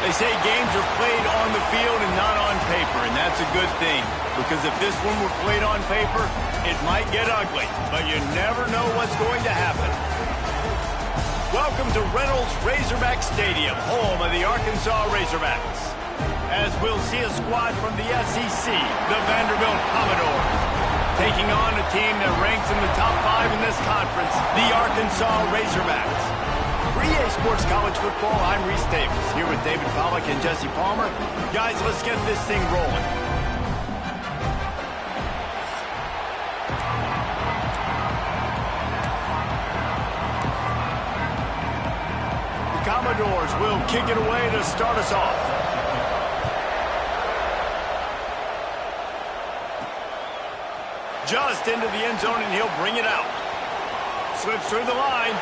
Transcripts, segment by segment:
They say games are played on the field and not on paper, and that's a good thing. Because if this one were played on paper, it might get ugly. But you never know what's going to happen. Welcome to Reynolds Razorback Stadium, home of the Arkansas Razorbacks. As we'll see a squad from the SEC, the Vanderbilt Commodores, taking on a team that ranks in the top 5 in this conference, the Arkansas Razorbacks. For EA Sports College Football, I'm Reese Davis, here with David Pollack and Jesse Palmer. Guys, let's get this thing rolling. The Commodores will kick it away to start us off. Just into the end zone, and he'll bring it out. Slips through the line.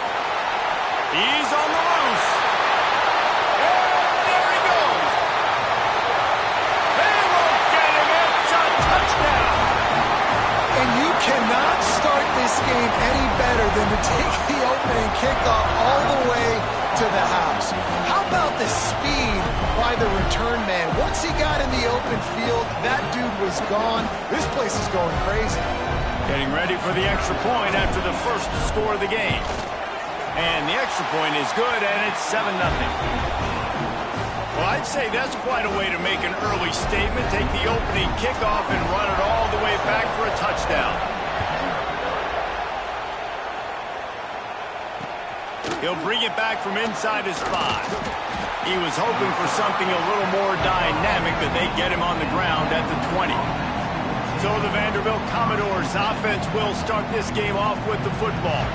He's on the loose. And there he goes. They won't get him. It's a touchdown. And you cannot start this game any better than to take the opening kickoff all the way to the house. How about the speed by the return man? Once he got in the open field, that dude was gone. This place is going crazy. Getting ready for the extra point after the first score of the game. And the extra point is good, and it's 7-0. Well, I'd say that's quite a way to make an early statement. Take the opening kickoff and run it all the way back for a touchdown. He'll bring it back from inside his 5. He was hoping for something a little more dynamic, but they get him on the ground at the 20. So the Vanderbilt Commodores offense will start this game off with the football.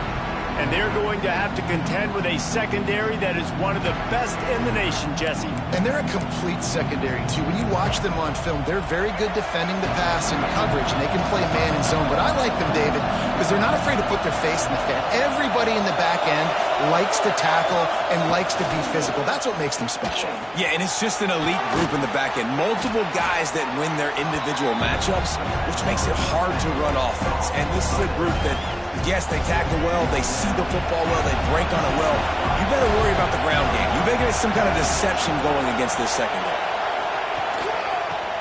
And they're going to have to contend with a secondary that is one of the best in the nation, Jesse. And they're a complete secondary, too. When you watch them on film, they're very good defending the pass and coverage, and they can play man and zone. But I like them, David, because they're not afraid to put their face in the fan. Everybody in the back end likes to tackle and likes to be physical. That's what makes them special. Yeah, and it's just an elite group in the back end. Multiple guys that win their individual matchups, which makes it hard to run offense. And this is a group that, yes, they tackle well, they see the football well, they break on it well. You better worry about the ground game. You better get some kind of deception going against this secondary.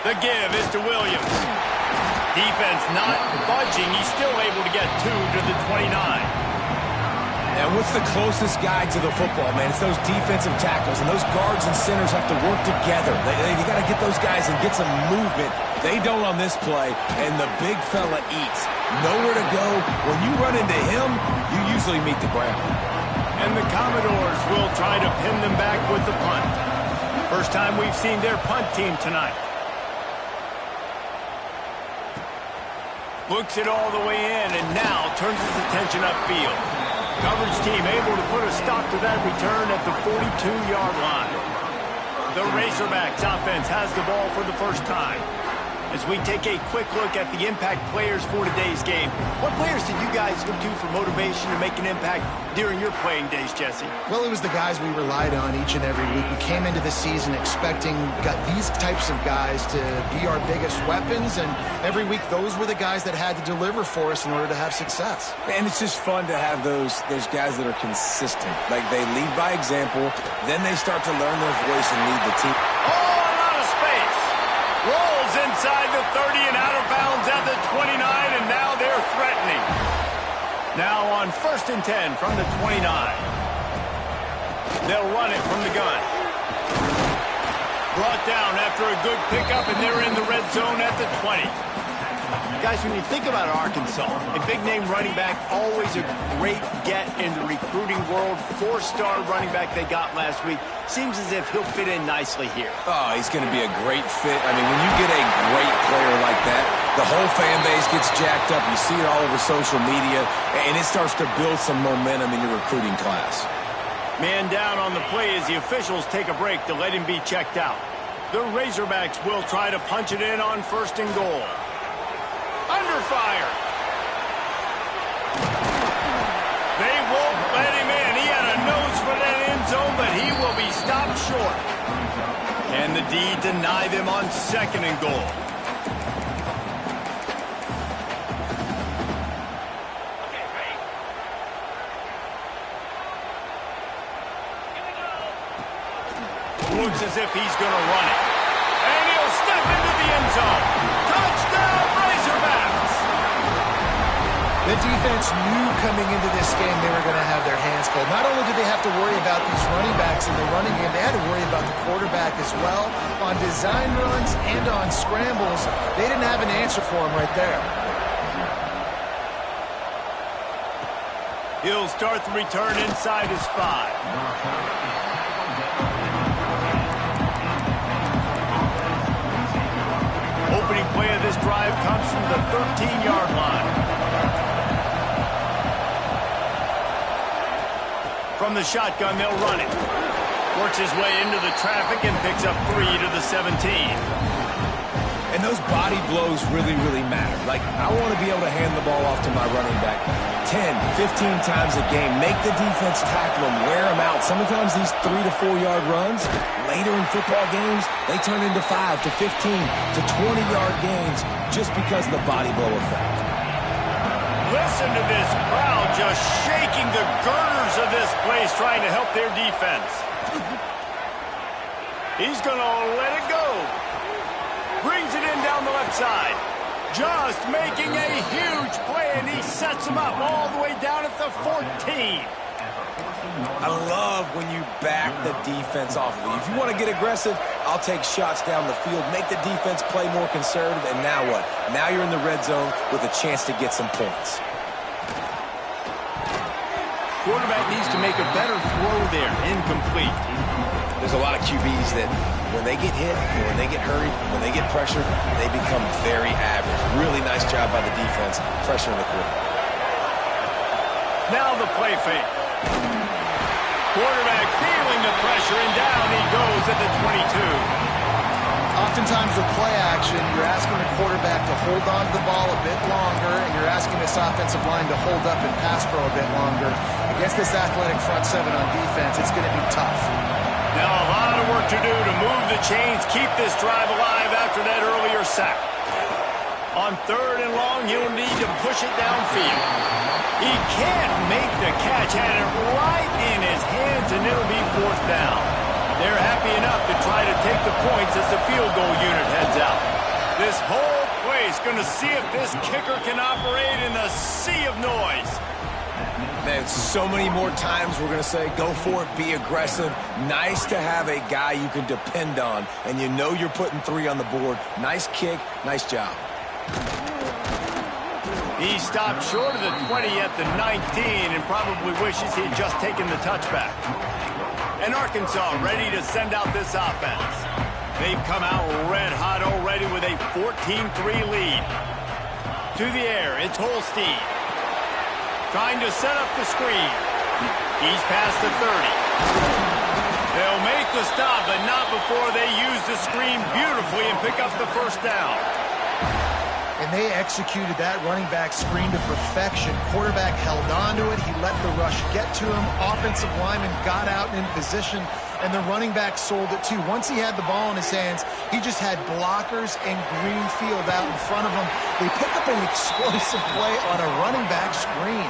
The give is to Williams. Defense not budging. He's still able to get 2 to the 29. And what's the closest guy to the football, man? It's those defensive tackles, and those guards and centers have to work together. They got to get those guys and get some movement. They don't on this play, and the big fella eats. Nowhere to go. When you run into him, you usually meet the ground. And the Commodores will try to pin them back with the punt. First time we've seen their punt team tonight. Looks it all the way in, and now turns his attention upfield. Coverage team able to put a stop to that return at the 42-yard line. The Razorbacks offense has the ball for the first time. As we take a quick look at the impact players for today's game, what players did you guys look to for motivation to make an impact during your playing days, Jesse? Well, it was the guys we relied on each and every week. We came into the season expecting these types of guys to be our biggest weapons, and every week those were the guys that had to deliver for us in order to have success. And it's just fun to have those guys that are consistent. Like, they lead by example, then they start to learn their voice and lead the team. Oh, a lot of space. Rolls inside the 30 and out of bounds at the 29, and now they're threatening. Now on 1st and 10 from the 29. They'll run it from the gun. Brought down after a good pickup, and they're in the red zone at the 20. Guys, when you think about Arkansas, a big-name running back, always a great get in the recruiting world. 4-star running back they got last week. Seems as if he'll fit in nicely here. Oh, he's going to be a great fit. I mean, when you get a great player like that, the whole fan base gets jacked up. You see it all over social media, and it starts to build some momentum in your recruiting class. Man down on the play as the officials take a break to let him be checked out. The Razorbacks will try to punch it in on 1st and goal. Under fire. They won't let him in. He had a nose for that end zone, but he will be stopped short. And the D deny them on 2nd and goal. Looks as if he's going to run it. And he'll step into the end zone. Touchdown, Razorbacks! The defense knew coming into this game they were going to have their hands full. Not only did they have to worry about these running backs in the running game, they had to worry about the quarterback as well. On design runs and on scrambles, they didn't have an answer for him right there. He'll start the return inside his 5. Opening play of this drive comes from the 13-yard line. From the shotgun, they'll run it. Works his way into the traffic and picks up 3 to the 17. And those body blows really, really matter. Like, I want to be able to hand the ball off to my running back 10, 15 times a game. Make the defense tackle them, wear them out. Sometimes these 3 to 4 yard runs, later in football games, they turn into 5 to 15 to 20-yard gains just because of the body blow effect. Listen to this crowd just shaking the girders of this place trying to help their defense. He's going to let it go. Brings it in down the left side. Just making a huge play, and he sets him up all the way down at the 14. I love when you back the defense off of you. If you want to get aggressive, I'll take shots down the field, make the defense play more conservative, and now what? Now you're in the red zone with a chance to get some points. Quarterback needs to make a better throw there. Incomplete. There's a lot of QBs that when they get hit, when they get hurried, when they get pressured, they become very average. Really nice job by the defense, pressuring the quarterback. Now the play fake. Quarterback feeling the pressure, and down he goes at the 22. Oftentimes with play action, you're asking the quarterback to hold on to the ball a bit longer, and you're asking this offensive line to hold up and pass pro a bit longer. Against this athletic front 7 on defense, it's going to be tough. Now a lot of work to do to move the chains, keep this drive alive after that earlier sack. On 3rd and long, he'll need to push it downfield. He can't make the catch, had it right in his hands, and it'll be 4th down. They're happy enough to try to take the points as the field goal unit heads out. This whole place going to see if this kicker can operate in the sea of noise. Man, so many more times we're going to say, go for it, be aggressive. Nice to have a guy you can depend on, and you know you're putting 3 on the board. Nice kick, nice job. He stopped short of the 20 at the 19 and probably wishes he had just taken the touchback. And Arkansas ready to send out this offense. They've come out red hot already with a 14-3 lead. To the air, it's Holstein. Trying to set up the screen. He's past the 30. They'll make the stop, but not before they use the screen beautifully and pick up the 1st down. And they executed that running back screen to perfection. Quarterback held on to it. He let the rush get to him. Offensive lineman got out in position, and the running back sold it too. Once he had the ball in his hands, he just had blockers and green field out in front of him. They pick up an explosive play on a running back screen.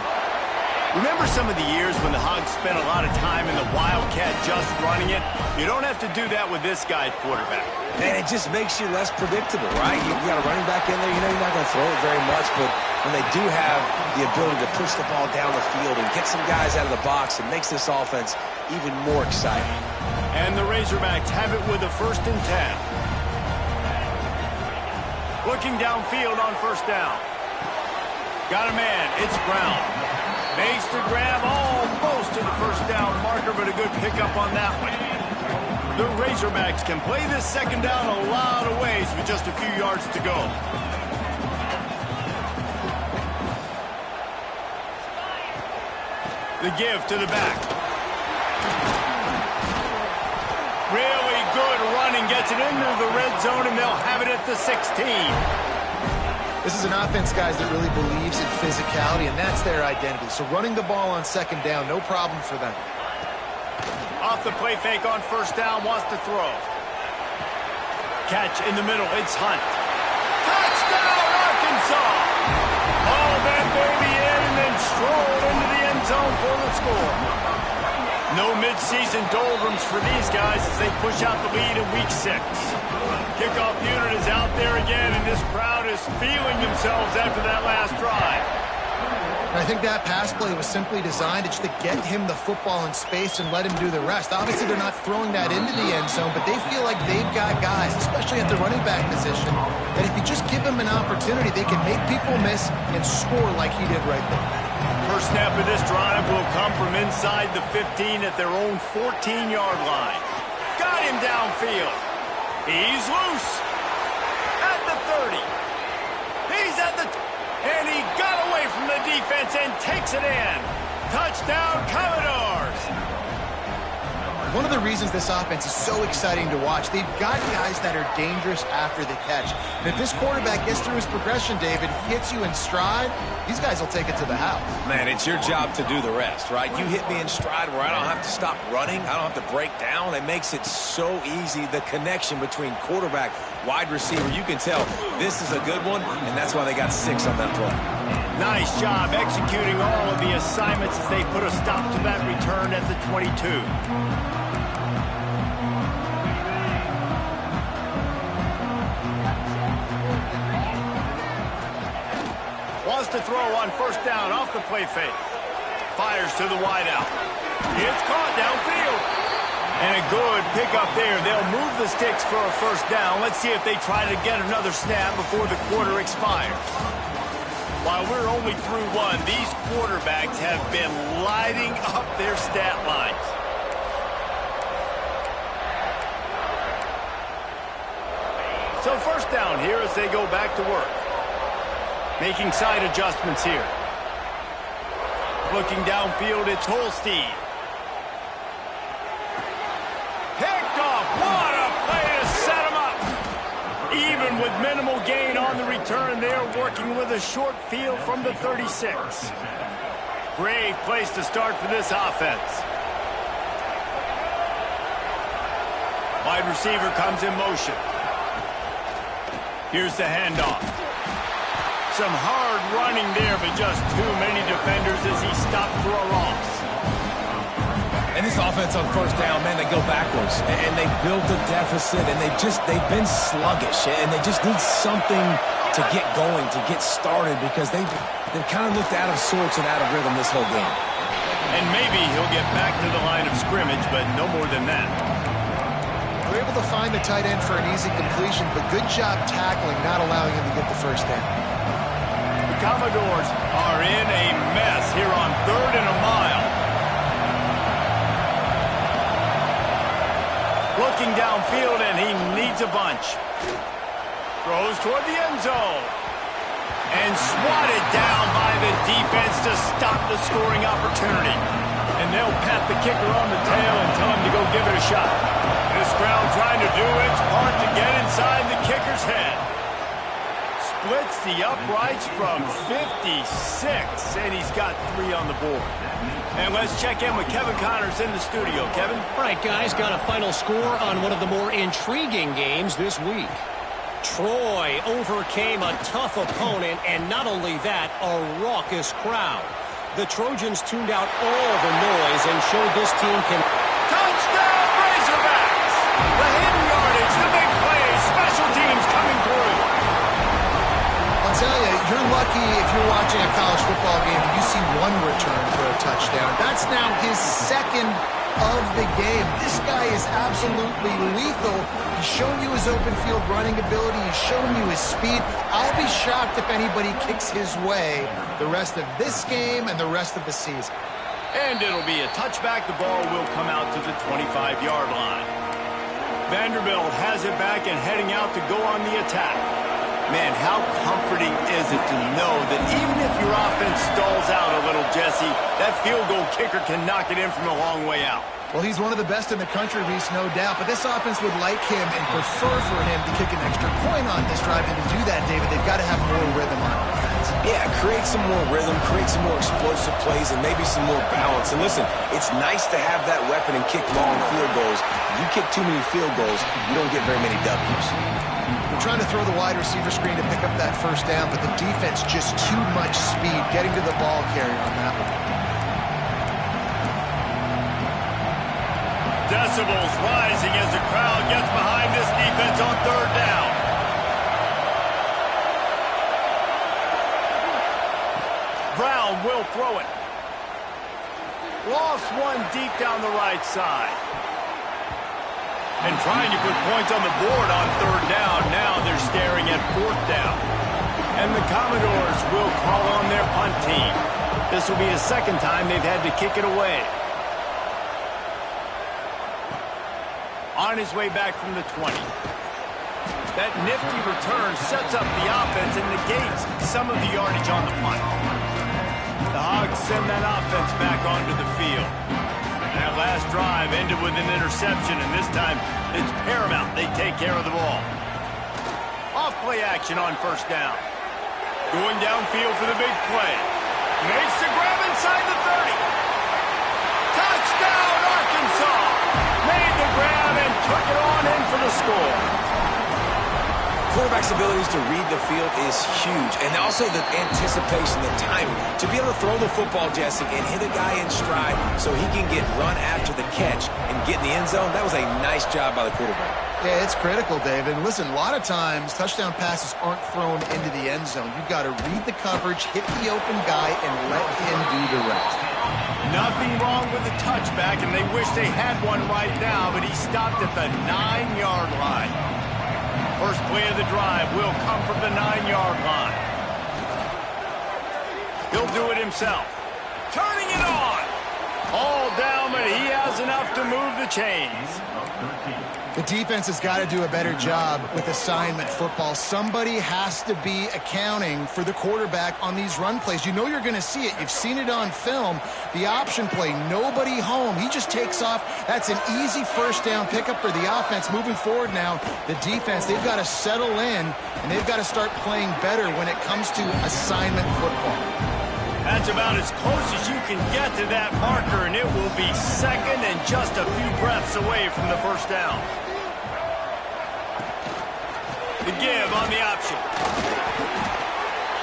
Remember some of the years when the Hogs spent a lot of time in the Wildcat just running it? You don't have to do that with this guy quarterback. And it just makes you less predictable, right? You got a running back in there, you know you're not going to throw it very much, but when they do have the ability to push the ball down the field and get some guys out of the box, it makes this offense even more exciting. And the Razorbacks have it with a 1st and 10. Looking downfield on 1st down. Got a man, it's Brown. Makes the grab almost to the 1st down marker, but a good pickup on that one. The Razorbacks can play this 2nd down a lot of ways with just a few yards to go. The give to the back. Really good running, gets it into the red zone, and they'll have it at the 16. This is an offense, guys, that really believes in physicality, and that's their identity. So running the ball on 2nd down, no problem for them. Off the play fake on 1st down, wants to throw. Catch in the middle, it's Hunt. Touchdown, Arkansas! Haul that baby in and then stroll into the end zone for the score. No mid-season doldrums for these guys as they push out the lead in Week 6. Kickoff unit is out there again, and this crowd is feeling themselves after that last drive. I think that pass play was simply designed just to get him the football in space and let him do the rest. Obviously, they're not throwing that into the end zone, but they feel like they've got guys, especially at the running back position, that if you just give them an opportunity, they can make people miss and score like he did right there. First snap of this drive will come from inside the 15 at their own 14-yard line. Got him downfield. He's loose. At the 30. He's at the... And he got away from the defense and takes it in. Touchdown, Commodores. One of the reasons this offense is so exciting to watch, they've got guys that are dangerous after the catch. And if this quarterback gets through his progression, David, hits you in stride, these guys will take it to the house. Man, it's your job to do the rest, right? You hit me in stride where I don't have to stop running. I don't have to break down. It makes it so easy, the connection between quarterback, wide receiver. You can tell this is a good one, and that's why they got 6 on that play. Nice job executing all of the assignments as they put a stop to that return at the 22. Wants to throw on first down off the play fake. Fires to the wideout. It's caught downfield. And a good pickup there. They'll move the sticks for a first down. Let's see if they try to get another snap before the quarter expires. While we're only through one, these quarterbacks have been lighting up their stat lines. So first down here as they go back to work. Making side adjustments here. Looking downfield, it's Holstein. Picked off. What a play to set him up. Even with minimal gain on the return, they're working with a short field from the 36. Great place to start for this offense. Wide receiver comes in motion. Here's the handoff. Some hard running there, but just too many defenders as he stopped for a loss. And this offense on first down, man, they go backwards. And they built a deficit, and they've been sluggish. And they just need something to get going, to get started, because they've kind of looked out of sorts and out of rhythm this whole game. And maybe he'll get back to the line of scrimmage, but no more than that. They're able to find the tight end for an easy completion, but good job tackling, not allowing him to get the first down. The Commodores are in a mess here on 3rd and a mile. Looking downfield, and he needs a bunch. Throws toward the end zone. And swatted down by the defense to stop the scoring opportunity. And they'll pat the kicker on the tail and tell him to go give it a shot. This crowd trying to do its part to get inside the kicker's head. Splits the uprights from 56, and he's got 3 on the board. And let's check in with Kevin Connors in the studio. Kevin? All right, guys, got a final score on one of the more intriguing games this week. Troy overcame a tough opponent, and not only that, a raucous crowd. The Trojans tuned out all the noise and showed this team can... Touchdown, Razorbacks! The hidden yardage, the big plays, special teams coming through. I'll tell you, you're lucky if you're watching a college football game and you see one return for a touchdown. That's now his second of the game. This guy is absolutely lethal. He's shown you his open field running ability. He's shown you his speed. I'll be shocked if anybody kicks his way the rest of this game and the rest of the season. And it'll be a touchback. The ball will come out to the 25-yard line. Vanderbilt has it back and heading out to go on the attack. Man, how comforting is it to know that even if your offense stalls out a little, Jesse, that field goal kicker can knock it in from a long way out. Well, he's one of the best in the country, Reese, no doubt. But this offense would like him and prefer for him to kick an extra point on this drive. And to do that, David, they've got to have more rhythm on offense. Yeah, create some more rhythm, create some more explosive plays, and maybe some more balance. And listen, it's nice to have that weapon and kick long field goals. If you kick too many field goals, you don't get very many W's. They're trying to throw the wide receiver screen to pick up that first down, but the defense just too much speed getting to the ball carrier on that one. Decibels rising as the crowd gets behind this defense on third down. Brown will throw it. Lost one deep down the right side. And trying to put points on the board on third down. Now they're staring at fourth down. And the Commodores will call on their punt team. This will be the second time they've had to kick it away. On his way back from the 20. That nifty return sets up the offense and negates some of the yardage on the punt. The Hogs send that offense back onto the field. That last drive ended with an interception, and this time it's paramount they take care of the ball. Off-play action on first down. Going downfield for the big play. Makes the grab inside the 30. Touchdown, Arkansas! Made the grab and took it on in for the score. Quarterback's abilities to read the field is huge, and also the anticipation, the timing. To be able to throw the football, Jesse, and hit a guy in stride so he can get run after the catch and get in the end zone, that was a nice job by the quarterback. Yeah, it's critical, David. And listen, a lot of times touchdown passes aren't thrown into the end zone. You've got to read the coverage, hit the open guy, and let him do the rest. Nothing wrong with the touchback, and they wish they had one right now, but he stopped at the 9-yard line. First play of the drive will come from the 9-yard line. He'll do it himself. Turning it on. All down, but he has enough to move the chains. The defense has got to do a better job with assignment football. Somebody has to be accounting for the quarterback on these run plays. You know you're going to see it. You've seen it on film. The option play, nobody home. He just takes off. That's an easy first down pickup for the offense. Moving forward now, the defense, they've got to settle in, and they've got to start playing better when it comes to assignment football. That's about as close as you can get to that marker, and it will be second and just a few breaths away from the first down. The give on the option.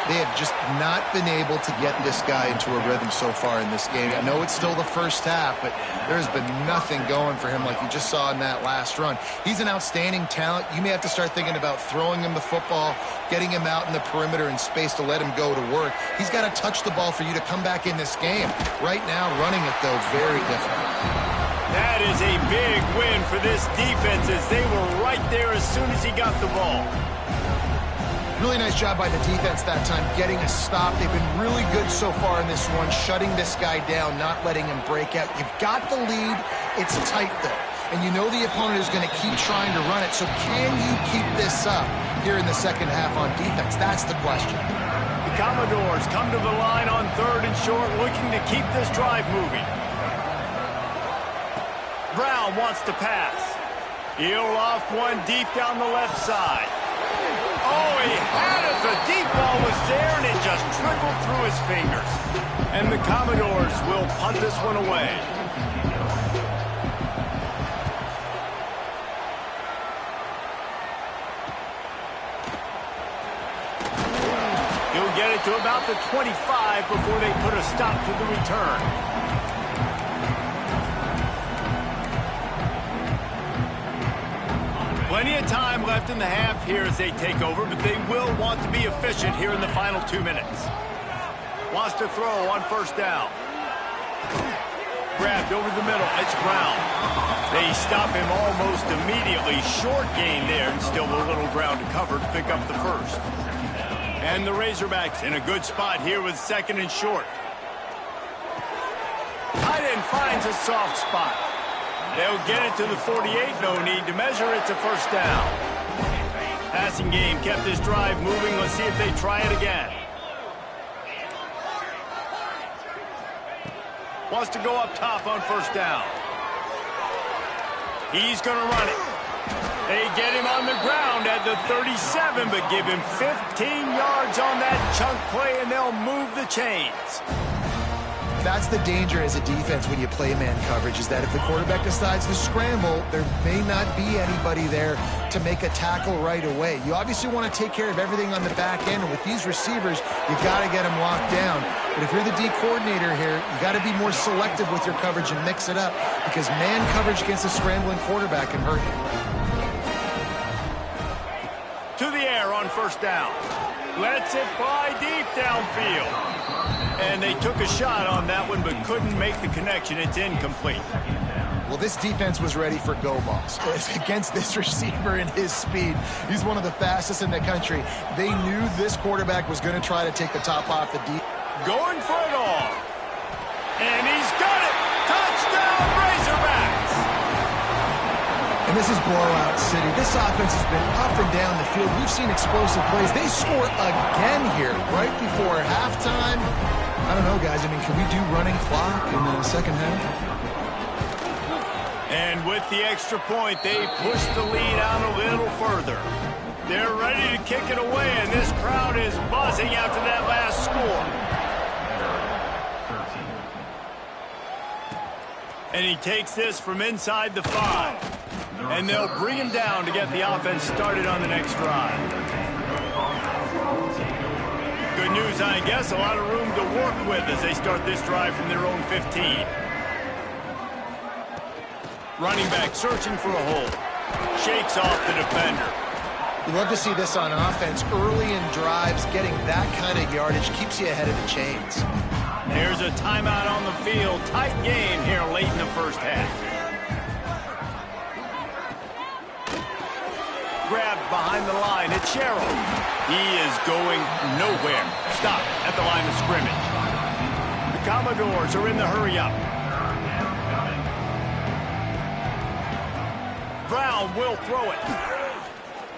They have just not been able to get this guy into a rhythm so far in this game. I know it's still the first half, but there's been nothing going for him like you just saw in that last run. He's an outstanding talent. You may have to start thinking about throwing him the football, getting him out in the perimeter in space to let him go to work. He's got to touch the ball for you to come back in this game. Right now, running it, though, very difficult. That is a big win for this defense as they were right there as soon as he got the ball. Really nice job by the defense that time, getting a stop. They've been really good so far in this one, shutting this guy down, not letting him break out. You've got the lead. It's tight, though. And you know the opponent is going to keep trying to run it. So can you keep this up here in the second half on defense? That's the question. The Commodores come to the line on third and short, looking to keep this drive moving. Brown wants to pass. He'll off one deep down the left side. Oh, he had it. The deep ball was there, and it just trickled through his fingers. And the Commodores will punt this one away. He'll get it to about the 25 before they put a stop to the return. Plenty of time left in the half here as they take over, but they will want to be efficient here in the final 2 minutes. Wants to throw on first down. Grabbed over the middle. It's Brown. They stop him almost immediately. Short gain there, and still a little ground to cover to pick up the first. And the Razorbacks in a good spot here with second and short. Tight end finds a soft spot. They'll get it to the 48. No need to measure. It's a first down. Passing game kept this drive moving. Let's see if they try it again. Wants to go up top on first down. He's going to run it. They get him on the ground at the 37, but give him 15 yards on that chunk play, and they'll move the chains. That's the danger as a defense when you play man coverage, is that if the quarterback decides to scramble, there may not be anybody there to make a tackle right away. You obviously want to take care of everything on the back end, and with these receivers, you've got to get them locked down. But if you're the D coordinator here, you got to be more selective with your coverage and mix it up, because man coverage against a scrambling quarterback can hurt you. To the air on first down. Lets it fly deep downfield. And they took a shot on that one, but couldn't make the connection. It's incomplete. Well, this defense was ready for go balls against this receiver and his speed. He's one of the fastest in the country. They knew this quarterback was going to try to take the top off the deep. Going for it all. And he's got it. Touchdown, Razorbacks. And this is blowout city. This offense has been up and down the field. We've seen explosive plays. They score again here right before halftime. I don't know, guys. I mean, can we do running clock in the second half? And with the extra point, they push the lead out a little further. They're ready to kick it away, and this crowd is buzzing after that last score. And he takes this from inside the 5. And they'll bring him down to get the offense started on the next drive. Good news, I guess. A lot of room to work with as they start this drive from their own 15. Running back searching for a hole. Shakes off the defender. You love to see this on offense. Early in drives, getting that kind of yardage keeps you ahead of the chains. There's a timeout on the field. Tight game here late in the first half. Grabbed behind the line. It's Sherrill. He is going nowhere. Stop at the line of scrimmage. The Commodores are in the hurry-up. Brown will throw it.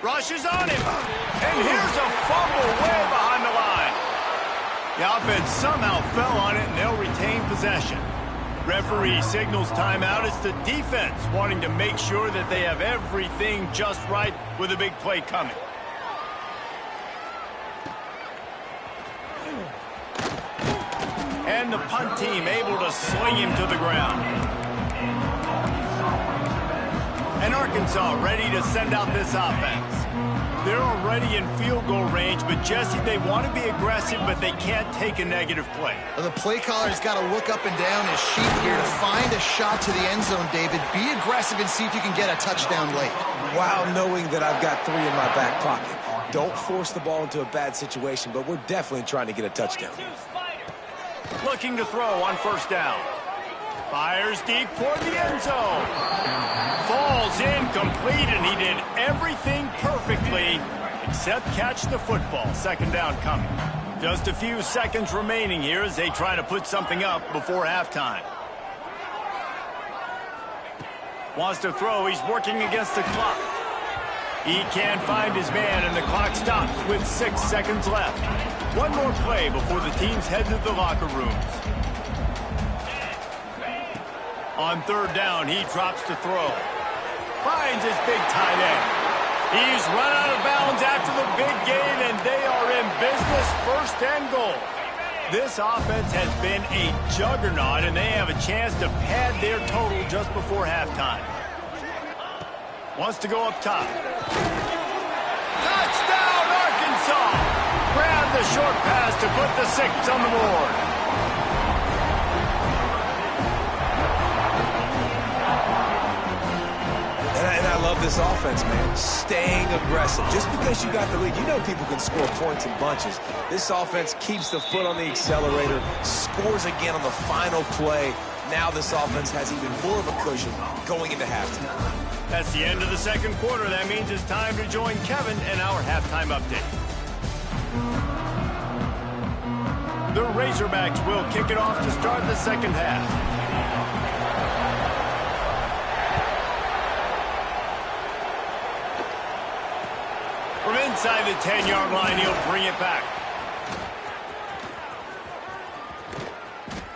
Rushes on him. And here's a fumble way behind the line. The offense somehow fell on it, and they'll retain possession. Referee signals timeout. It's the defense wanting to make sure that they have everything just right with a big play coming. And the punt team able to swing him to the ground. And Arkansas ready to send out this offense. They're already in field goal range, but Jesse, they want to be aggressive, but they can't take a negative play. Well, the play caller's got to look up and down his sheet here to find a shot to the end zone, David. Be aggressive and see if you can get a touchdown late. While knowing that I've got 3 in my back pocket. Don't force the ball into a bad situation, but we're definitely trying to get a touchdown. Looking to throw on first down. Fires deep toward the end zone. Falls incomplete, and he did everything perfectly except catch the football. Second down coming. Just a few seconds remaining here as they try to put something up before halftime. Wants to throw. He's working against the clock. He can't find his man, and the clock stops with 6 seconds left. One more play before the teams head to the locker rooms. On third down, he drops to throw. Finds his big tight end. He's run out of bounds after the big gain, and they are in business, first and goal. This offense has been a juggernaut, and they have a chance to pad their total just before halftime. Wants to go up top. Touchdown, Arkansas! Grab the short pass to put the 6 on the board. And I love this offense, man. Staying aggressive. Just because you got the lead, you know people can score points in bunches. This offense keeps the foot on the accelerator, scores again on the final play. Now this offense has even more of a cushion going into halftime. That's the end of the second quarter. That means it's time to join Kevin in our halftime update. The Razorbacks will kick it off to start the second half. From inside the 10-yard line, he'll bring it back.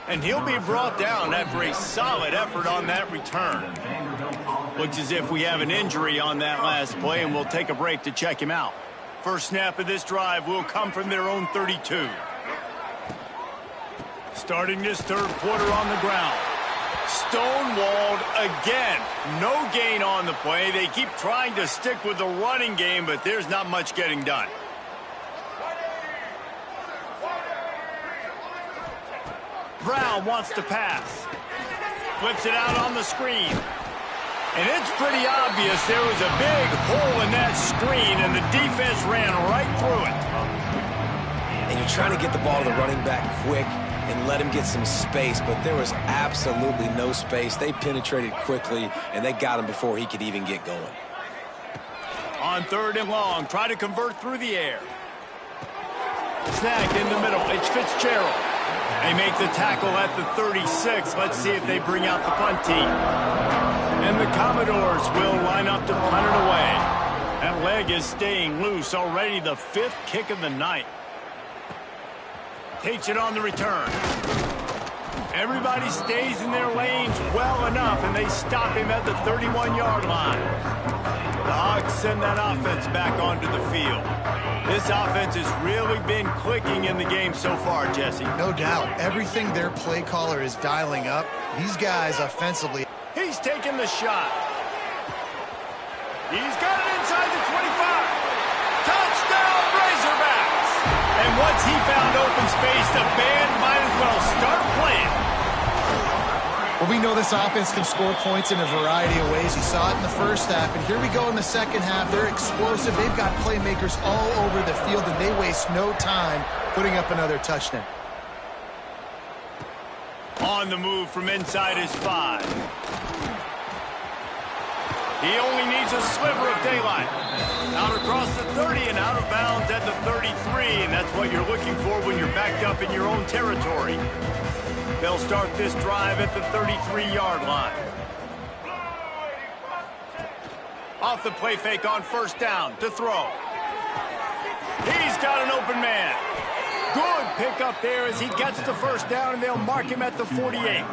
And he'll be brought down after a solid effort on that return. Looks as if we have an injury on that last play, and we'll take a break to check him out. First snap of this drive will come from their own 32. Starting this third quarter on the ground. Stonewalled again. No gain on the play. They keep trying to stick with the running game, but there's not much getting done. Brown wants to pass. Flips it out on the screen. And it's pretty obvious there was a big hole in that screen, and the defense ran right through it. And you're trying to get the ball to the running back quick and let him get some space, but there was absolutely no space. They penetrated quickly, and they got him before he could even get going. On third and long, try to convert through the air. Snag in the middle. It's Fitzgerald. They make the tackle at the 36. Let's see if they bring out the punt team. And the Commodores will line up to punt it away. That leg is staying loose. Already the 5th kick of the night. Takes it on the return. Everybody stays in their lanes well enough, and they stop him at the 31-yard line. The Hogs send that offense back onto the field. This offense has really been clicking in the game so far, Jesse. No doubt. Everything their play caller is dialing up, these guys offensively. He's taking the shot. He's got it inside the 25. Touchdown, Razorbacks! And once he found open space, the band might as well start playing. Well, we know this offense can score points in a variety of ways. You saw it in the first half, and here we go in the second half. They're explosive. They've got playmakers all over the field, and they waste no time putting up another touchdown. On the move from inside his 5. He only needs a sliver of daylight. Out across the 30 and out of bounds at the 33, and that's what you're looking for when you're backed up in your own territory. They'll start this drive at the 33-yard line. Off the play fake on first down to throw. He's got an open man. Good pickup there as he gets the first down, and they'll mark him at the 48.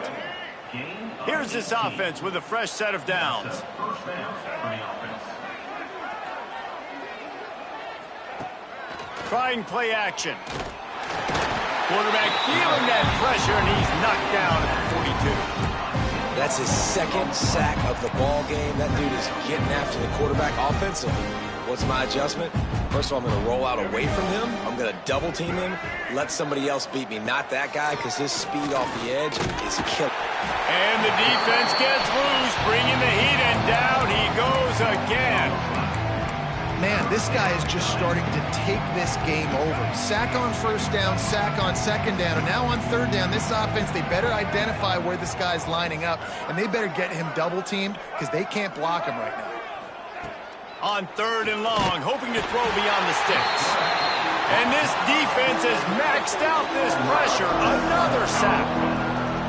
Here's this offense with a fresh set of downs. Trying play action. Quarterback feeling that pressure, and he's knocked down at 42. That's his 2nd sack of the ball game. That dude is getting after the quarterback offensively. What's my adjustment? First of all, I'm going to roll out away from him. I'm going to double team him, let somebody else beat me, not that guy, because his speed off the edge is killing. And the defense gets loose, bringing the heat, and down he goes again. Man, this guy is just starting to take this game over. Sack on first down, sack on second down, and now on third down, this offense, they better identify where this guy's lining up, and they better get him double-teamed because they can't block him right now. On third and long, hoping to throw beyond the sticks. And this defense has maxed out this pressure. Another sack.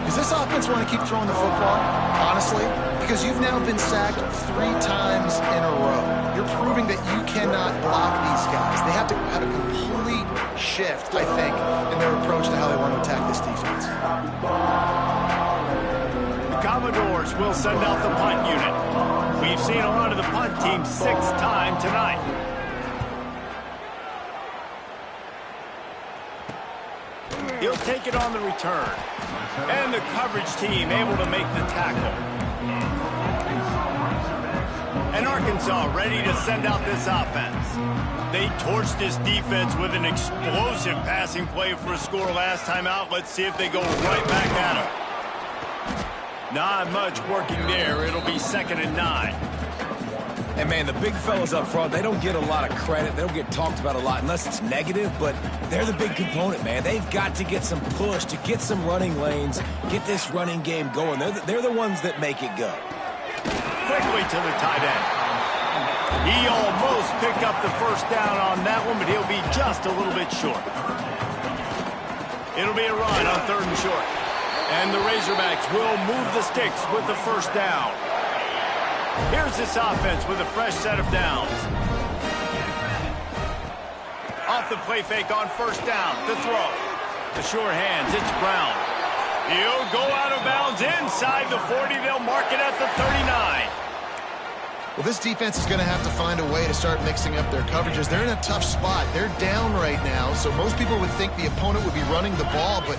Does this offense want to keep throwing the football, honestly? Because you've now been sacked 3 times in a row. You're proving that you cannot block these guys. They have to have a complete shift, I think, in their approach to how they want to attack this defense. The Commodores will send out the punt unit. We've seen a lot of the punt team 6th time tonight. He'll take it on the return. And the coverage team able to make the tackle. And Arkansas ready to send out this offense. They torched this defense with an explosive passing play for a score last time out. Let's see if they go right back at him. Not much working there. It'll be 2nd and 9. And, man, the big fellas up front, they don't get a lot of credit. They don't get talked about a lot unless it's negative, but they're the big component, man. They've got to get some push, to get some running lanes, get this running game going. They're the ones that make it go. Quickly to the tight end. He almost picked up the first down on that one, but he'll be just a little bit short. It'll be a run on 3rd and short. And the Razorbacks will move the sticks with the first down. Here's this offense with a fresh set of downs. Off the play fake on first down to throw. The sure hands, it's Brown. He'll go out of bounds inside the 40. They'll mark it at the 39. Well, this defense is going to have to find a way to start mixing up their coverages. They're in a tough spot. They're down right now, so most people would think the opponent would be running the ball, but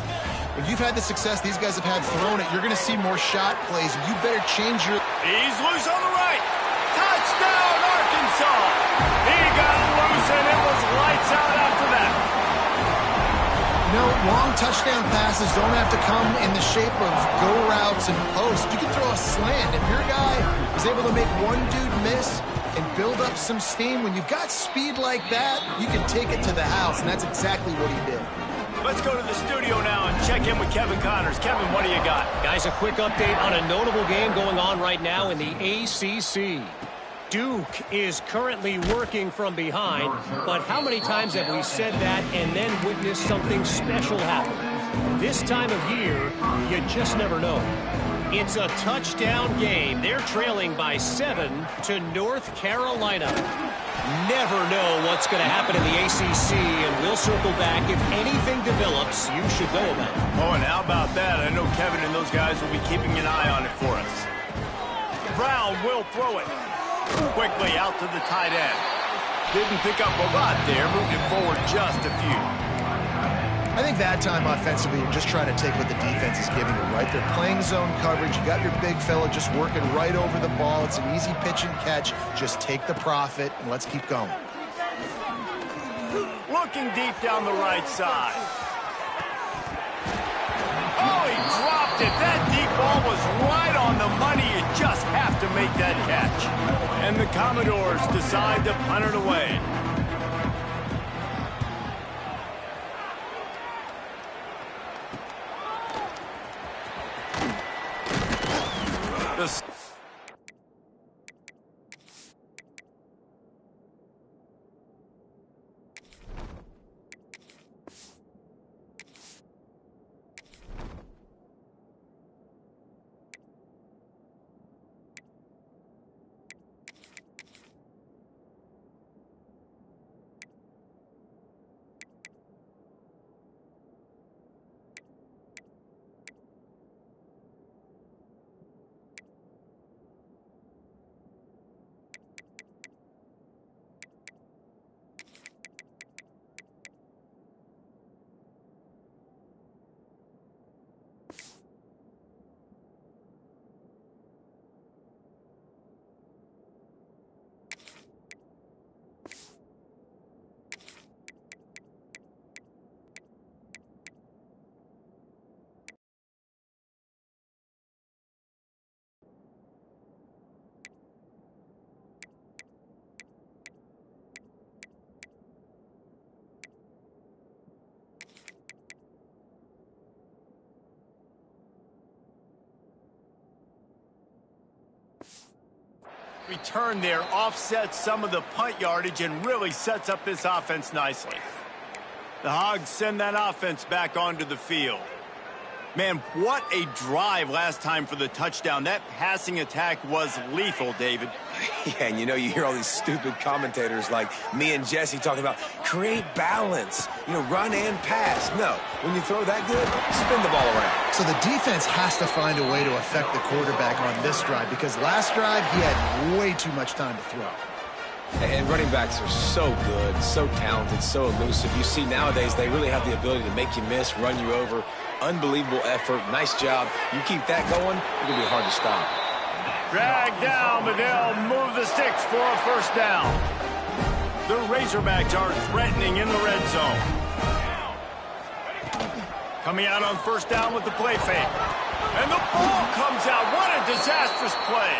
When you've had the success these guys have had throwing it, you're going to see more shot plays. You better change your... He's loose on the right. Touchdown, Arkansas. He got loose, and it was lights out after that. You know, long touchdown passes don't have to come in the shape of go routes and posts. You can throw a slant. If your guy is able to make one dude miss and build up some steam, when you've got speed like that, you can take it to the house, and that's exactly what he did. Let's go to the studio now and check in with Kevin Connors. Kevin, what do you got? Guys, a quick update on a notable game going on right now in the ACC. Duke is currently working from behind, but how many times have we said that and then witnessed something special happen? This time of year, you just never know. It's a touchdown game. They're trailing by 7 to North Carolina. Never know what's going to happen in the ACC, and we'll circle back. If anything develops, you should know about it. Oh, and how about that? I know Kevin and those guys will be keeping an eye on it for us. Brown will throw it. Quickly out to the tight end. Didn't pick up a lot there, moved it forward just a few. I think that time offensively, you're just trying to take what the defense is giving you, right? They're playing zone coverage. You got your big fella just working right over the ball. It's an easy pitch and catch. Just take the profit, and let's keep going. Looking deep down the right side. Oh, he dropped it. That deep ball was right on the money. You just have to make that catch. And the Commodores decide to punt it away. Return there offsets some of the punt yardage and really sets up this offense nicely. The Hogs send that offense back onto the field. Man, what a drive last time for the touchdown. That passing attack was lethal, David. Yeah, and you know, you hear all these stupid commentators like me and Jesse talking about create balance, you know, run and pass. No, when you throw that good, spin the ball around. So the defense has to find a way to affect the quarterback on this drive, because last drive he had way too much time to throw. And running backs are so good, so talented, so elusive. You see nowadays they really have the ability to make you miss, run you over. Unbelievable effort. Nice job. You keep that going, it'll be hard to stop. Drag down, but they'll move the sticks for a first down. The Razorbacks are threatening in the red zone. Coming out on first down with the play fake. And the ball comes out. What a disastrous play.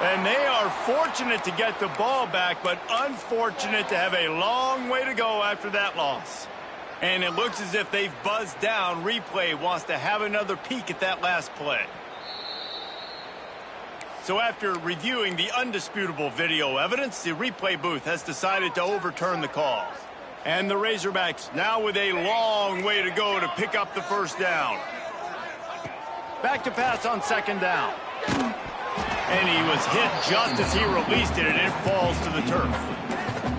And they are fortunate to get the ball back, but unfortunate to have a long way to go after that loss. And it looks as if they've buzzed down. Replay wants to have another peek at that last play. So after reviewing the undisputable video evidence, the replay booth has decided to overturn the call. And the Razorbacks now with a long way to go to pick up the first down. Back to pass on second down. And he was hit just as he released it, and it falls to the turf.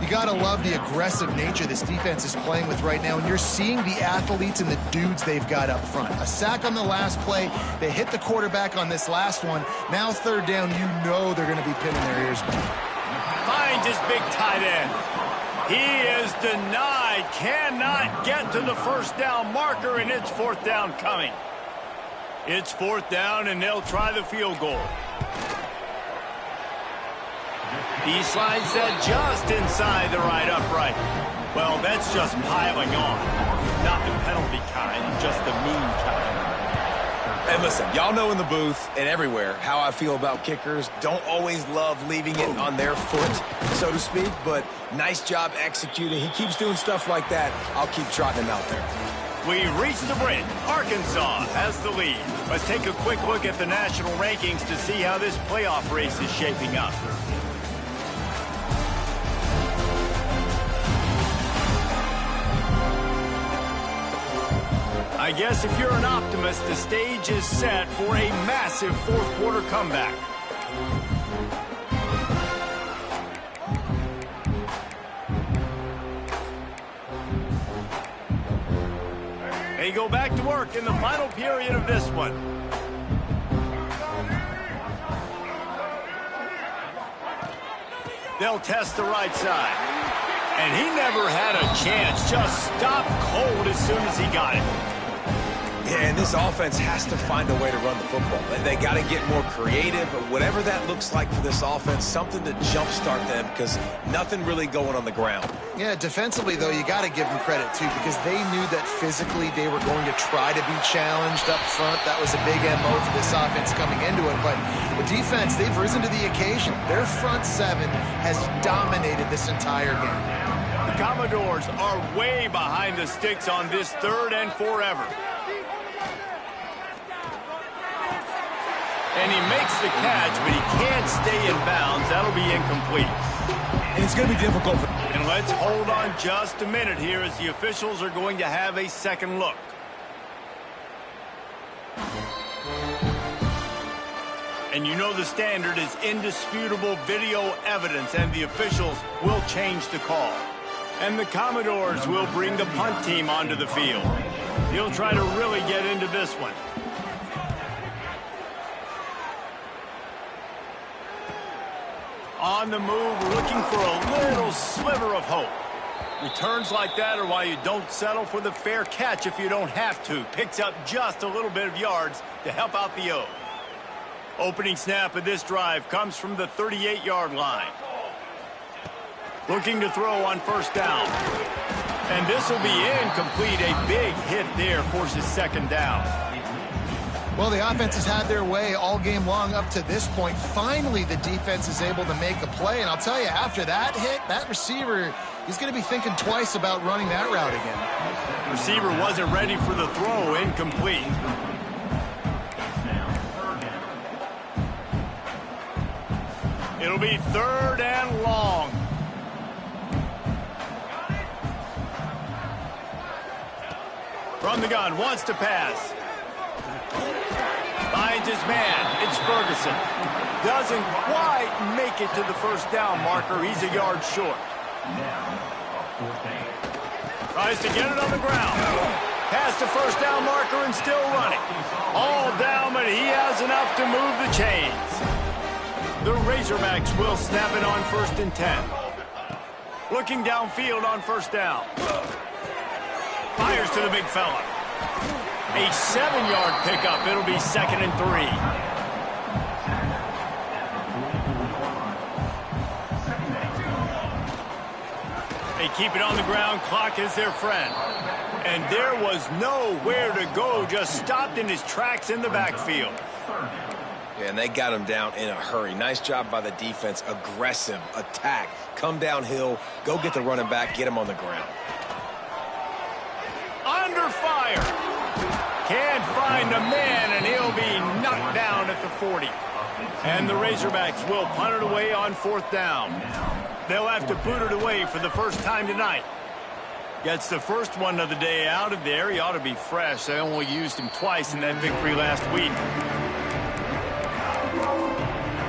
You got to love the aggressive nature this defense is playing with right now, and you're seeing the athletes and the dudes they've got up front. A sack on the last play. They hit the quarterback on this last one. Now third down, you know they're going to be pinning their ears back. Finds his big tight end. He is denied side cannot get to the first down marker, and it's fourth down coming. It's fourth down, and they'll try the field goal. He slides that just inside the right upright. Well, that's just piling on. Not the penalty kind, just the mean kind. And listen, y'all know in the booth and everywhere how I feel about kickers. Don't always love leaving it on their foot, so to speak, but nice job executing. He keeps doing stuff like that. I'll keep trotting him out there. We reached the break. Arkansas has the lead. Let's take a quick look at the national rankings to see how this playoff race is shaping up. I guess if you're an optimist, the stage is set for a massive fourth quarter comeback. They go back to work in the final period of this one. They'll test the right side. And he never had a chance, just stopped cold as soon as he got it. Yeah, and this offense has to find a way to run the football. They got to get more creative, but whatever that looks like for this offense, something to jumpstart them because nothing really going on the ground. Yeah, defensively, though, you got to give them credit, too, because they knew that physically they were going to try to be challenged up front. That was a big MO for this offense coming into it. But the defense, they've risen to the occasion. Their front seven has dominated this entire game. The Commodores are way behind the sticks on this third and forever. And he makes the catch, but he can't stay in bounds. That'll be incomplete. And it's going to be difficult for... And let's hold on just a minute here as the officials are going to have a second look. And you know the standard is indisputable video evidence, and the officials will change the call. And the Commodores will bring the punt team onto the field. He'll try to really get into this one. On the move, looking for a little sliver of hope. Returns like that are why you don't settle for the fair catch if you don't have to. Picks up just a little bit of yards to help out the O. Opening snap of this drive comes from the 38-yard line. Looking to throw on first down. And this will be incomplete. A big hit there forces second down. Well, the offense has had their way all game long up to this point. Finally, the defense is able to make a play. And I'll tell you, after that hit, that receiver, he's going to be thinking twice about running that route again. Receiver wasn't ready for the throw. Incomplete. It'll be third and long. From the gun, wants to pass. Finds his man. It's Ferguson. Doesn't quite make it to the first down marker. He's a yard short. Tries to get it on the ground. Past the first down marker and still running. All down, but he has enough to move the chains. The Razorbacks will snap it on first and 10. Looking downfield on first down. Fires to the big fella. A 7-yard pickup. It'll be second and 3. They keep it on the ground. Clock is their friend. And there was nowhere to go. Just stopped in his tracks in the backfield. Yeah, and they got him down in a hurry. Nice job by the defense. Aggressive attack. Come downhill. Go get the running back. Get him on the ground. Under fire. Can't find a man, and he'll be knocked down at the 40. And the Razorbacks will punt it away on fourth down. They'll have to boot it away for the first time tonight. Gets the first one of the day out of there. He ought to be fresh. They only used him twice in that victory last week.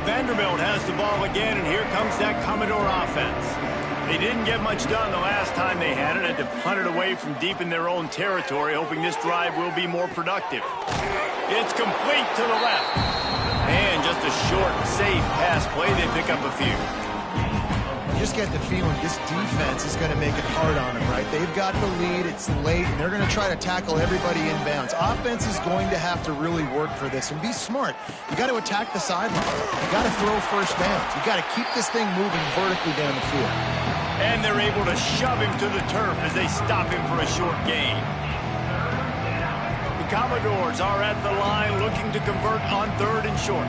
Vanderbilt has the ball again, and here comes that Commodore offense. They didn't get much done the last time they had it. Had to punt it away from deep in their own territory, hoping this drive will be more productive. It's complete to the left. And just a short, safe pass play. They pick up a few. just get the feeling this defense is going to make it hard on them, right? They've got the lead. It's late, and they're going to try to tackle everybody inbounds. Offense is going to have to really work for this and be smart. You got to attack the sideline. You got to throw first downs. You got to keep this thing moving vertically down the field. And they're able to shove him to the turf as they stop him for a short gain. The Commodores are at the line looking to convert on 3rd and short.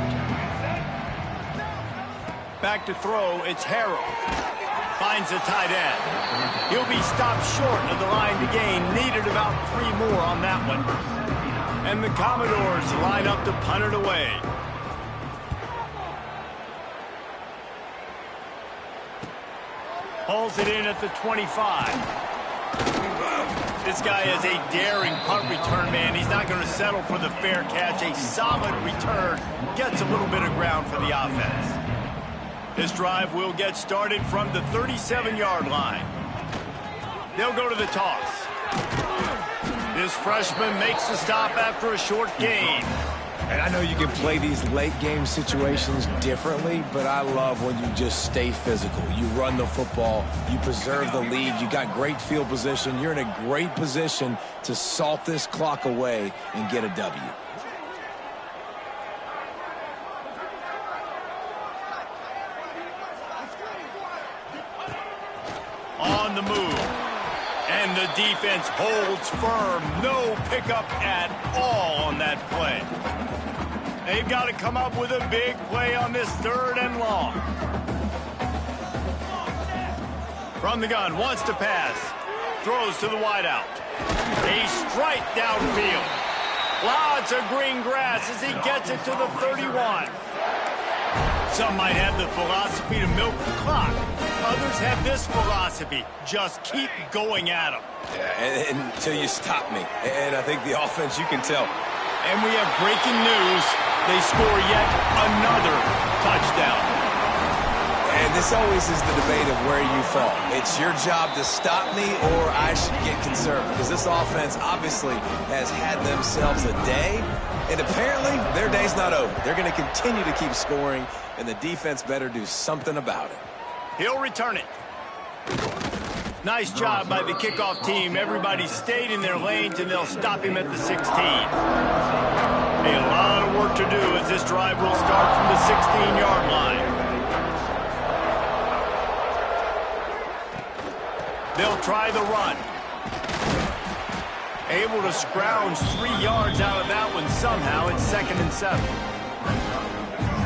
Back to throw, it's Harrell. Finds the tight end. He'll be stopped short of the line to gain. Needed about 3 more on that one. And the Commodores line up to punt it away. Hauls it in at the 25. This guy is a daring punt return man. He's not going to settle for the fair catch. A solid return. Gets a little bit of ground for the offense. This drive will get started from the 37-yard line. They'll go to the toss. This freshman makes the stop after a short gain. And I know you can play these late-game situations differently, but I love when you just stay physical. You run the football. You preserve the lead. You got great field position. You're in a great position to salt this clock away and get a W. On the move. And the defense holds firm. No pickup at all on that play. They've got to come up with a big play on this 3rd and long. From the gun, wants to pass. Throws to the wideout. A strike downfield. Lots of green grass as he gets it to the 31. Some might have the philosophy to milk the clock. Others have this philosophy. Just keep going at them. Yeah, and until you stop me. And I think the offense, you can tell. And we have breaking news. They score yet another touchdown. And this always is the debate of where you fall. It's your job to stop me or I should get conservative. Because this offense obviously has had themselves a day. And apparently their day's not over. They're going to continue to keep scoring. And the defense better do something about it. He'll return it. Nice job by the kickoff team. Everybody stayed in their lanes, and they'll stop him at the 16. A lot of work to do as this drive will start from the 16-yard line. They'll try the run. Able to scrounge 3 yards out of that one somehow. It's 2nd and 7.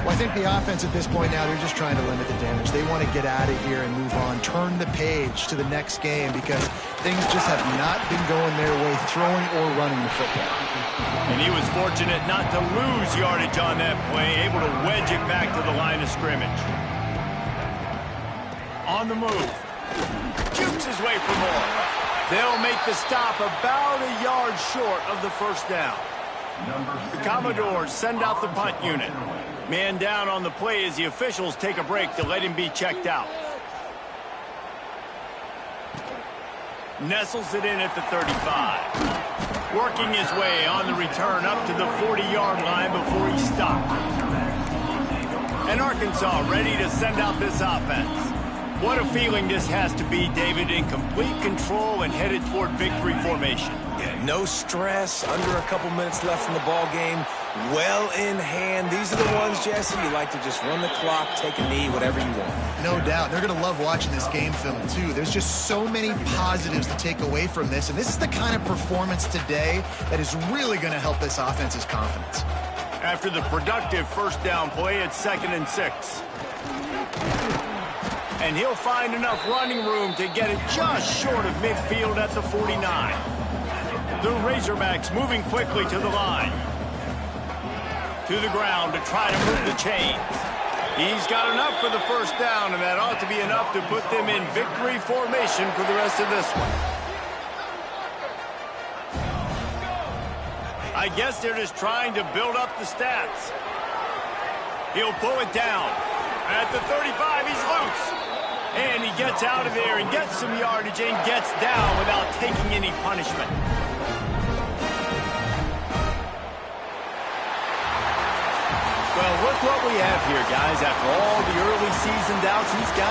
Well, I think the offense at this point now, they're just trying to limit the damage. They want to get out of here and move on, turn the page to the next game because things just have not been going their way, throwing or running the football. And he was fortunate not to lose yardage on that play, able to wedge it back to the line of scrimmage. On the move. Jukes his way for more. They'll make the stop about a yard short of the first down. The Commodores send out the punt unit. Man down on the play as the officials take a break to let him be checked out. Nestles it in at the 35. Working his way on the return up to the 40-yard line before he stopped. And Arkansas ready to send out this offense. What a feeling this has to be, David, in complete control and headed toward victory formation. Yeah, no stress, under a couple minutes left in the ball game, well in hand. These are the ones, Jesse, you like to just run the clock, take a knee, whatever you want. No doubt. They're going to love watching this game film, too. There's just so many positives to take away from this, and this is the kind of performance today that is really going to help this offense's confidence. After the productive first down play, it's 2nd and 6. And he'll find enough running room to get it just short of midfield at the 49. The Razorbacks moving quickly to the line. To the ground to try to move the chains. He's got enough for the first down, and that ought to be enough to put them in victory formation for the rest of this one. I guess they're just trying to build up the stats. He'll pull it down. At the 35, he's loose. And he gets out of there and gets some yardage and gets down without taking any punishment. Well, look what we have here, guys. After all the early season doubts, these guys